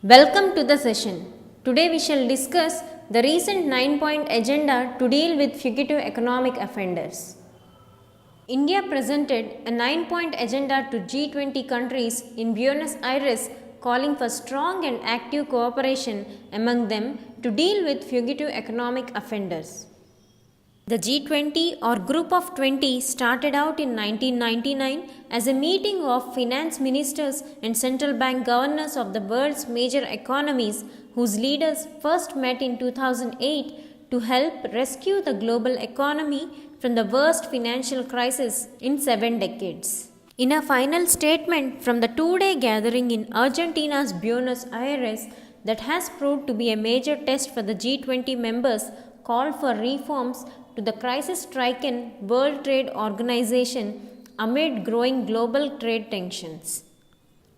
Welcome to the session. Today we shall discuss the recent 9-point agenda to deal with fugitive economic offenders. India presented a 9-point agenda to G-20 countries in Buenos Aires calling for strong and active cooperation among them to deal with fugitive economic offenders. The G20 or Group of 20 started out in 1999 as a meeting of finance ministers and central bank governors of the world's major economies whose leaders first met in 2008 to help rescue the global economy from the worst financial crisis in 7 decades. In a final statement from the 2-day gathering in Argentina's Buenos Aires that has proved to be a major test for the G20 members, called for reforms to the crisis-stricken World Trade Organization amid growing global trade tensions.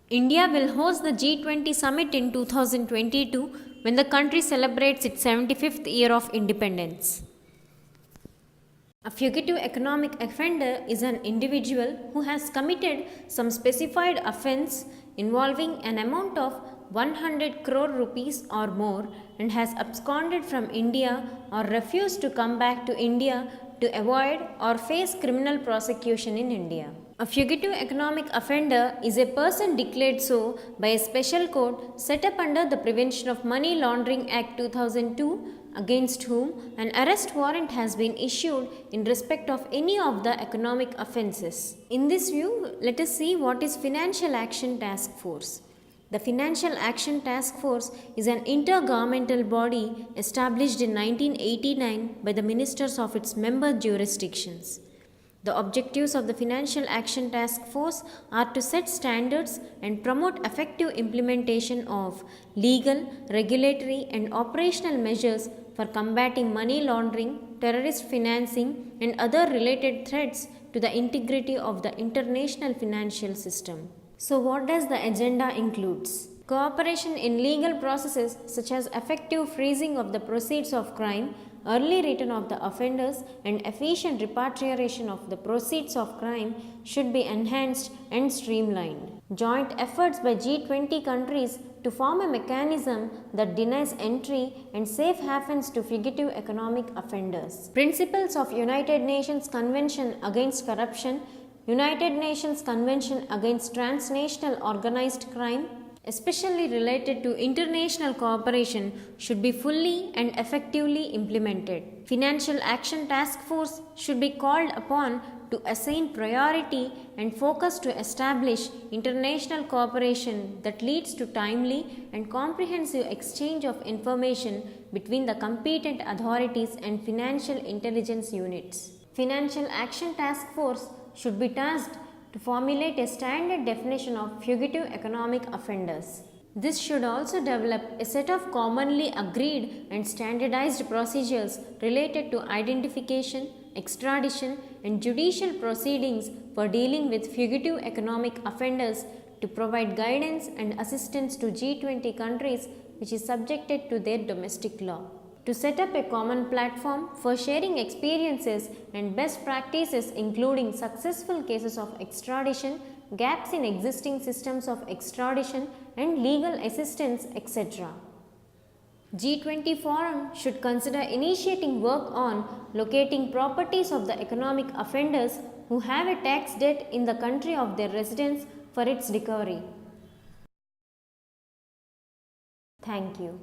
India will host the G20 summit in 2022 when the country celebrates its 75th year of independence. A fugitive economic offender is an individual who has committed some specified offence involving an amount of 100 crore rupees or more and has absconded from India or refused to come back to India to avoid or face criminal prosecution in India. A fugitive economic offender is a person declared so by a special court set up under the Prevention of Money Laundering Act 2002 against whom an arrest warrant has been issued in respect of any of the economic offences. In this view, let us see what is Financial Action Task Force. The Financial Action Task Force is an intergovernmental body established in 1989 by the ministers of its member jurisdictions. The objectives of the Financial Action Task Force are to set standards and promote effective implementation of legal, regulatory and operational measures for combating money laundering, terrorist financing and other related threats to the integrity of the international financial system. So what does the agenda includes? Cooperation in legal processes such as effective freezing of the proceeds of crime, early return of the offenders and efficient repatriation of the proceeds of crime should be enhanced and streamlined. Joint efforts by G20 countries to form a mechanism that denies entry and safe havens to fugitive economic offenders. Principles of United Nations Convention Against Corruption, United Nations Convention Against Transnational Organized Crime, especially related to international cooperation, should be fully and effectively implemented. Financial Action Task Force should be called upon to assign priority and focus to establish international cooperation that leads to timely and comprehensive exchange of information between the competent authorities and financial intelligence units. Financial Action Task Force should be tasked to formulate a standard definition of fugitive economic offenders. This should also develop a set of commonly agreed and standardized procedures related to identification, extradition and judicial proceedings for dealing with fugitive economic offenders to provide guidance and assistance to G20 countries which is subjected to their domestic law. To set up a common platform for sharing experiences and best practices including successful cases of extradition, gaps in existing systems of extradition and legal assistance, etc. G20 Forum should consider initiating work on locating properties of the economic offenders who have a tax debt in the country of their residence for its recovery. Thank you.